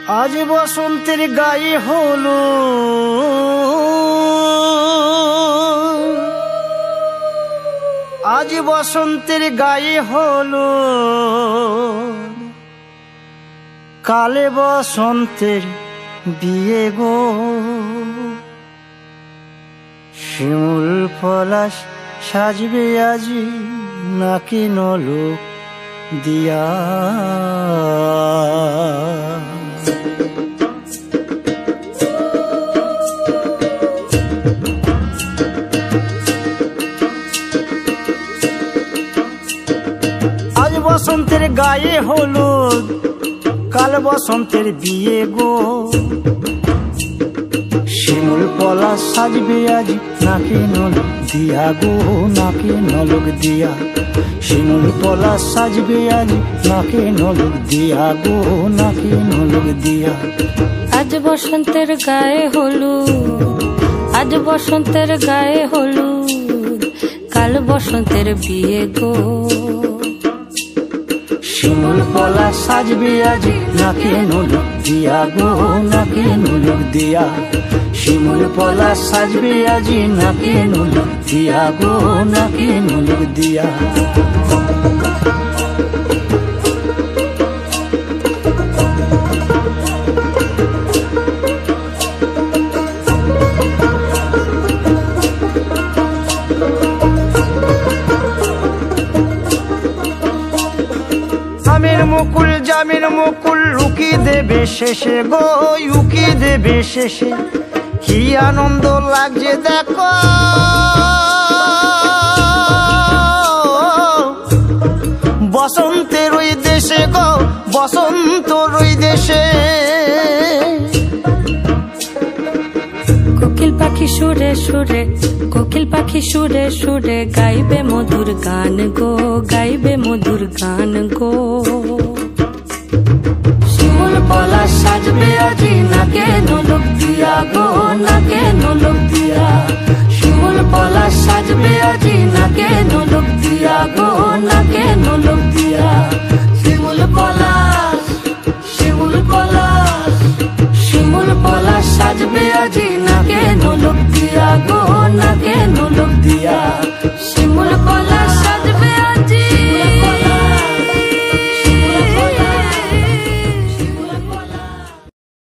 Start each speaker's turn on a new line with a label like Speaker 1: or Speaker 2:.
Speaker 1: আজ বসন্তের গায়ে হলো আজ বসন্তের গায়ে হলো কালে বসন্তের বিয়ে গো শিমুল পলাশ সাজবে আজি নাকি নলক দিয়া আজ বসন্তের গায়ে হলুদ কাল বসন্তের বিয়ে গো শিমুল পলাশ সাজবে আজ নাকি নলক দিয়া গো নাকি নলক দিয়া শিমুল পলাশ সাজবে আজ নাকি নলক দিয়া গো নাকি নলক দিয়া
Speaker 2: আজ বসন্তের গায়ে হলুদ আজ বসন্তের গায়ে হলুদ কাল বসন্তের বিয়ে গো
Speaker 1: শিমুল পলাশ সাজবে আজ নাকি নলক দিয়া গো নাকি নলক দিয়া শিমুল পলাশ সাজবে আজ নাকি নলক দিয়া গো নাকি নলক দিয়া জামের মুকুল লুকি দেবে শেষে গো লুকি দেবে শেষে কি আনন্দ লাগছে দেখো বসন্তের ওই দেশে গো বসন্তর ওই দেশে
Speaker 2: কোকিল পাখি সুরে সুরে কোকিল পাখি সুরে সুরে গাইবে মধুর গান গো গাইবে মধুর গান